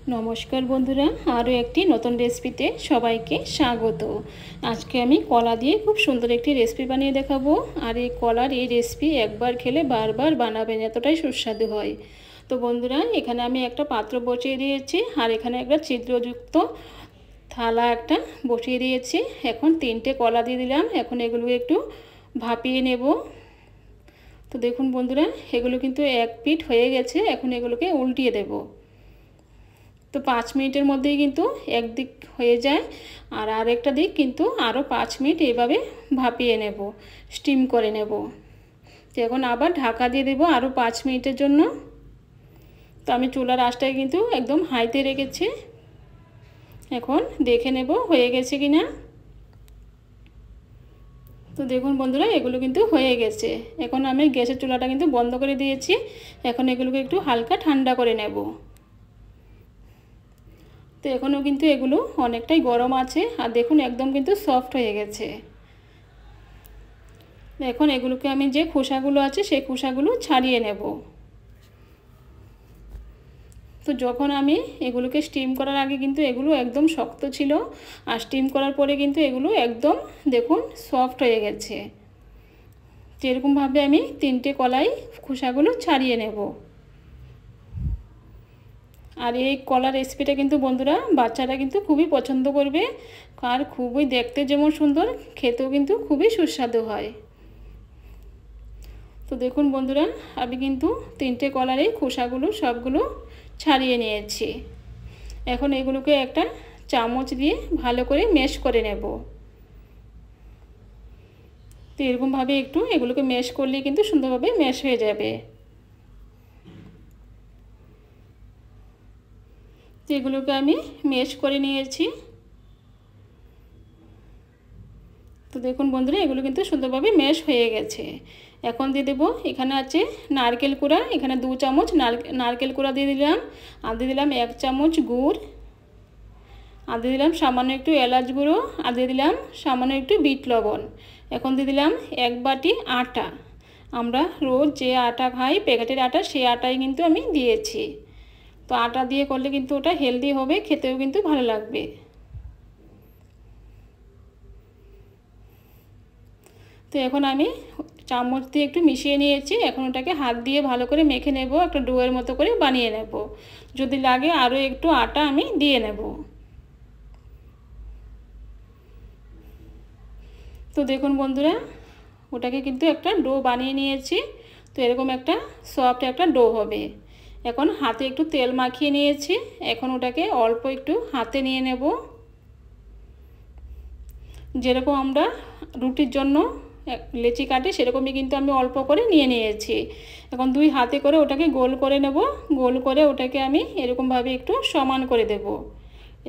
নমস্কার বন্ধুরা, আরও একটি নতুন রেসিপিতে সবাইকে স্বাগত। আজকে আমি কলা দিয়ে খুব সুন্দর একটি রেসিপি বানিয়ে দেখাবো। আর এই কলার এই রেসিপি একবার খেলে বারবার বানাবেন, এতটাই সুস্বাদু হয়। তো বন্ধুরা, এখানে আমি একটা পাত্র বসিয়ে দিয়েছি আর এখানে একটা ছিদ্রযুক্ত থালা একটা বসিয়ে দিয়েছি। এখন 3টে কলা দিয়ে দিলাম। এখন এগুলোকে একটু ভাপিয়ে নেব। তো দেখুন বন্ধুরা, এগুলো কিন্তু এক পিঠ হয়ে গেছে। এখন এগুলোকে উল্টিয়ে দেব। তো 5 মিনিটের মধ্যেই কিন্তু একদিক হয়ে যায়, আর আরেকটা দিক কিন্তু আরও 5 মিনিট এইভাবে ভাপিয়ে নেব, স্টিম করে নেব। তো এখন আবার ঢাকা দিয়ে দেব আরও 5 মিনিটের জন্য। তো আমি চুলার আঁচটায় কিন্তু একদম হাইতে রেখেছি। এখন দেখে নেব হয়ে গেছে কি না। তো দেখুন বন্ধুরা, এগুলো কিন্তু হয়ে গেছে। এখন আমি গ্যাসের চুলাটা কিন্তু বন্ধ করে দিয়েছি। এখন এগুলোকে একটু হালকা ঠান্ডা করে নেব। তো এখনও কিন্তু এগুলো অনেকটাই গরম আছে, আর দেখুন একদম কিন্তু সফট হয়ে গেছে। এখন এগুলোকে আমি যে খোসাগুলো আছে সেই খোসাগুলো ছাড়িয়ে নেব। তো যখন আমি এগুলোকে স্টিম করার আগে কিন্তু এগুলো একদম শক্ত ছিল, আর স্টিম করার পরে কিন্তু এগুলো একদম দেখুন সফট হয়ে গেছে। যেরকমভাবে আমি 3টে কলাই খোসাগুলো ছাড়িয়ে নেব। আর এই কলার রেসিপিটা কিন্তু বন্ধুরা বাচ্চারা কিন্তু খুবই পছন্দ করবে, আর খুবই দেখতে যেমন সুন্দর, খেতেও কিন্তু খুবই সুস্বাদু হয়। তো দেখুন বন্ধুরা, আমি কিন্তু 3টে কলার এই খোসাগুলো সবগুলো ছাড়িয়ে নিয়েছি। এখন এগুলোকে একটা চামচ দিয়ে ভালো করে ম্যাশ করে নেব। তো এরকমভাবে একটু এগুলোকে ম্যাশ করলে কিন্তু সুন্দরভাবে ম্যাশ হয়ে যাবে। তো এগুলোকে আমি ম্যাশ করে নিয়েছি। তো দেখুন বন্ধুরা, এগুলো কিন্তু সুন্দরভাবে ম্যাশ হয়ে গেছে। এখন দিয়ে দেবো, এখানে আছে নারকেল কুড়া। এখানে 2 চামচ নারকেল কুড়া দিয়ে দিলাম। আর দিয়ে দিলাম 1 চামচ গুড়। আর দিয়ে দিলাম সামান্য একটু এলাচ গুঁড়ো। আর দিয়ে দিলাম সামান্য একটু বিট লবণ। এখন দিয়ে দিলাম 1 বাটি আটা। আমরা রোজ যে আটা খাই, প্যাকেটের আটা, সেই আটাই কিন্তু আমি দিয়েছি। তো আটা দিয়ে করলে কিন্তু ওটা হেলদি হবে, খেতেও কিন্তু ভালো লাগবে। তো এখন আমি চামচ দিয়ে একটু মিশিয়ে নিয়েছি। এখন ওটাকে হাত দিয়ে ভালো করে মেখে নেব, একটা ডোয়ের মতো করে বানিয়ে নেব। যদি লাগে আরও একটু আটা আমি দিয়ে নেব। তো দেখুন বন্ধুরা, ওটাকে কিন্তু একটা ডো বানিয়ে নিয়েছি। তো এরকম একটা সফট একটা ডো হবে। এখন হাতে একটু তেল মাখিয়ে নিয়েছি। এখন ওটাকে অল্প একটু হাতে নিয়ে নেব। যেরকম আমরা রুটির জন্য লেচি কাটি, সেরকমই কিন্তু আমি অল্প করে নিয়ে নিয়েছি। এখন 2 হাতে করে ওটাকে গোল করে নেব। গোল করে ওটাকে আমি এরকমভাবে একটু সমান করে দেব।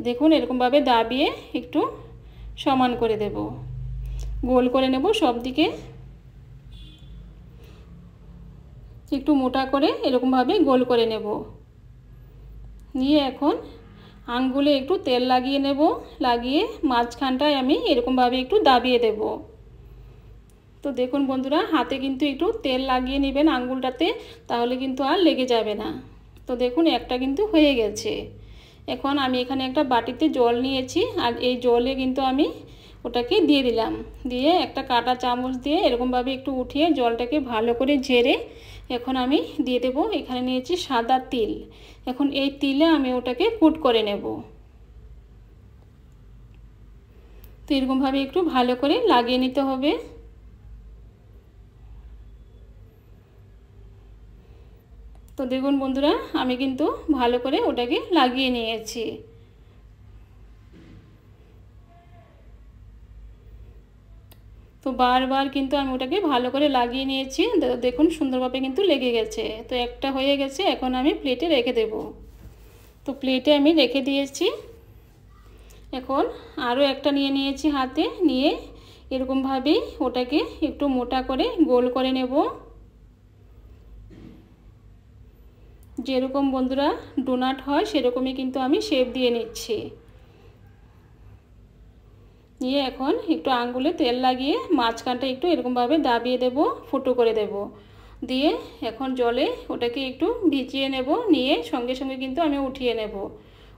দেখুন এরকমভাবে দাবিয়ে একটু সমান করে দেব, গোল করে নেব সব দিকে। একটু মোটা করে এরকমভাবে গোল করে নেব। নিয়ে এখন আঙ্গুলে একটু তেল লাগিয়ে নেব। লাগিয়ে মাঝখানটায় আমি এরকমভাবে একটু দাবিয়ে দেব। তো দেখুন বন্ধুরা, হাতে কিন্তু একটু তেল লাগিয়ে নেবেন আঙ্গুলটাতে, তাহলে কিন্তু আর লেগে যাবে না। তো দেখুন একটা কিন্তু হয়ে গেছে। এখন আমি এখানে একটা বাটিতে জল নিয়েছি, আর এই জলে কিন্তু আমি ওটাকে দিয়ে দিলাম। দিয়ে একটা কাঁটা চামচ দিয়ে এরকমভাবে একটু উঠিয়ে জলটাকে ভালো করে ঝেড়ে এখন আমি দিয়ে দেব। এখানে নিয়েছি সাদা তিল। এখন এই তিলে আমি ওটাকে কুট করে নেব। তো এরকমভাবে একটু ভালো করে লাগিয়ে নিতে হবে। তো দেখুন বন্ধুরা, আমি কিন্তু ভালো করে ওটাকে লাগিয়ে নিয়েছি। তো বারবার কিন্তু আমি ওটাকে ভালো করে লাগিয়ে নিয়েছি। দেখুন সুন্দরভাবে কিন্তু লেগে গেছে। তো একটা হয়ে গেছে, এখন আমি প্লেটে রেখে দেব। তো প্লেটে আমি রেখে দিয়েছি। এখন আরও একটা নিয়ে নিয়েছি হাতে, নিয়ে এরকমভাবেই ওটাকে একটু মোটা করে গোল করে নেব। যেরকম বন্ধুরা ডোনাট হয় সেরকমই কিন্তু আমি শেপ দিয়ে নিচ্ছি। নিয়ে এখন একটু আঙ্গুলে তেল লাগিয়ে মাঝখানটা একটু এরকমভাবে দাবিয়ে দেব, ফুটো করে দেব। দিয়ে এখন জলে ওটাকে একটু ভিজিয়ে নেব। নিয়ে সঙ্গে সঙ্গে কিন্তু আমি উঠিয়ে নেব।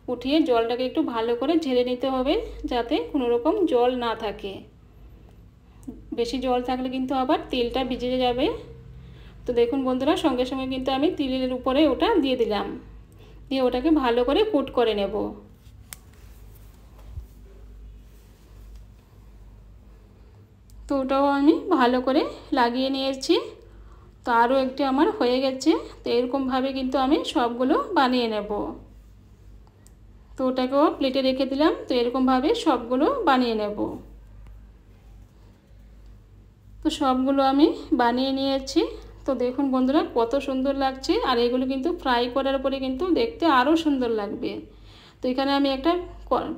উঠিয়ে জলটাকে একটু ভালো করে ঝেড়ে নিতে হবে, যাতে কোনো রকম জল না থাকে। বেশি জল থাকলে কিন্তু আবার তেলটা ভিজে যাবে। তো দেখুন বন্ধুরা, সঙ্গে সঙ্গে কিন্তু আমি তিলের উপরে ওটা দিয়ে দিলাম, দিয়ে ওটাকে ভালো করে কুট করে নেব। তো ওটাও আমি ভালো করে লাগিয়ে নিয়েছি। তো আরও একটি আমার হয়ে গেছে। তো এরকমভাবে কিন্তু আমি সবগুলো বানিয়ে নেব। তো ওটাকেও প্লেটে রেখে দিলাম। তো এরকমভাবে সবগুলো বানিয়ে নেব। তো সবগুলো আমি বানিয়ে নিয়েছি। তো দেখুন বন্ধুরা কত সুন্দর লাগছে, আর এগুলো কিন্তু ফ্রাই করার পরে কিন্তু দেখতে আরও সুন্দর লাগবে। তো এখানে আমি একটা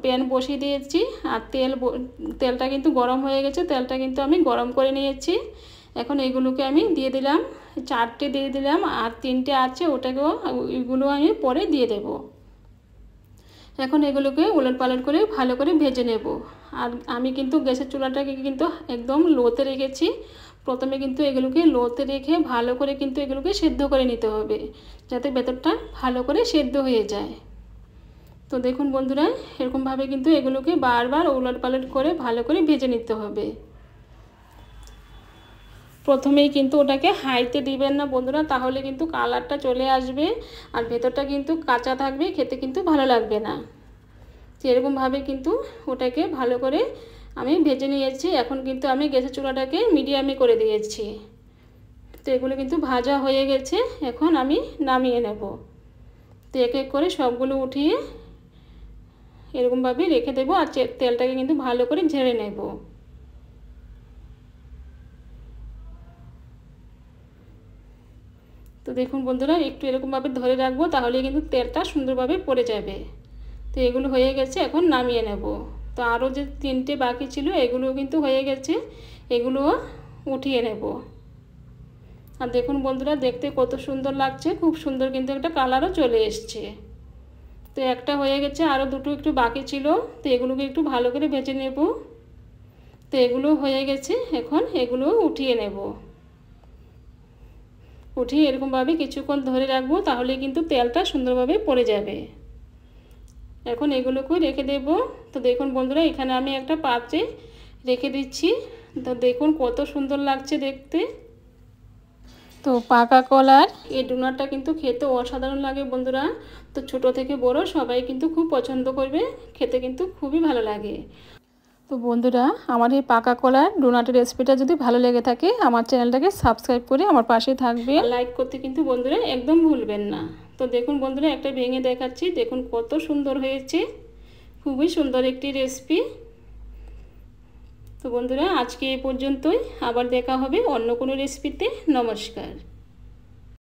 প্যান বসিয়ে দিয়েছি, আর তেলটা কিন্তু গরম হয়ে গেছে। তেলটা কিন্তু আমি গরম করে নিয়েছি। এখন এগুলোকে আমি দিয়ে দিলাম, 4টে দিয়ে দিলাম, আর 3টে আছে ওটাকেও, এগুলো আমি পরে দিয়ে দেব। এখন এগুলোকে উলটপালট করে ভালো করে ভেজে নেব। আর আমি কিন্তু গ্যাসের চুলাটাকে কিন্তু একদম লোতে রেখেছি। প্রথমে কিন্তু এগুলোকে লোতে রেখে ভালো করে কিন্তু এগুলোকে সেদ্ধ করে নিতে হবে, যাতে ভেতরটা ভালো করে সেদ্ধ হয়ে যায়। তো দেখুন বন্ধুরা, এরকমভাবে কিন্তু এগুলোকে বারবার উলটপালট করে ভালো করে ভেজে নিতে হবে। প্রথমেই কিন্তু ওটাকে হাইতে দিবেন না বন্ধুরা, তাহলে কিন্তু কালারটা চলে আসবে আর ভেতরটা কিন্তু কাঁচা থাকবে, খেতে কিন্তু ভালো লাগবে না। তো এরকমভাবে কিন্তু ওটাকে ভালো করে আমি ভেজে নিয়েছি। এখন কিন্তু আমি গ্যাসের চুলাটাকে মিডিয়ামে করে দিয়েছি। তো এগুলো কিন্তু ভাজা হয়ে গেছে, এখন আমি নামিয়ে নেব। তো এক এক করে সবগুলো উঠিয়ে এরকমভাবে রেখে দেবো, আর তেলটাকে কিন্তু ভালো করে ঝেড়ে নেব। তো দেখুন বন্ধুরা, একটু এরকমভাবে ধরে রাখবো, তাহলে কিন্তু তেলটা সুন্দরভাবে পড়ে যাবে। তো এগুলো হয়ে গেছে, এখন নামিয়ে নেব। তো আরও যে 3টে বাকি ছিল এগুলোও কিন্তু হয়ে গেছে, এগুলোও উঠিয়ে নেব। আর দেখুন বন্ধুরা, দেখতে কত সুন্দর লাগছে, খুব সুন্দর কিন্তু একটা কালারও চলে এসছে। তো একটা হয়ে গেছে, আরও দুটো একটু বাকি ছিল। তো এগুলোকে একটু ভালো করে ভেজে নেব। তো এগুলো হয়ে গেছে, এখন এগুলো উঠিয়ে নেব। উঠিয়ে এরকমভাবে কিছুক্ষণ ধরে রাখবো, তাহলে কিন্তু তেলটা সুন্দরভাবে পড়ে যাবে। এখন এগুলোকে রেখে দেব। তো দেখুন বন্ধুরা, এখানে আমি একটা পাত্রে রেখে দিচ্ছি। তো দেখুন কত সুন্দর লাগছে দেখতে। তো পাকা কলার এই ডোনাটটা কিন্তু খেতে অসাধারণ লাগে বন্ধুরা। তো ছোট থেকে বড় সবাই কিন্তু খুব পছন্দ করবে, খেতে কিন্তু খুবই ভালো লাগে। তো বন্ধুরা, আমার এই পাকা কলার ডোনাটের রেসিপিটা যদি ভালো লেগে থাকে, আমার চ্যানেলটাকে সাবস্ক্রাইব করে আমার পাশে থাকবে, লাইক করতে কিন্তু বন্ধুরা একদম ভুলবেন না। তো দেখুন বন্ধুরা, একটা ভেঙে দেখাচ্ছি, দেখুন কত সুন্দর হয়েছে, খুবই সুন্দর একটি রেসিপি। তো বন্ধুরা, আজকে এই পর্যন্তই, আবার দেখা হবে অন্য কোনো রেসিপিতে। নমস্কার।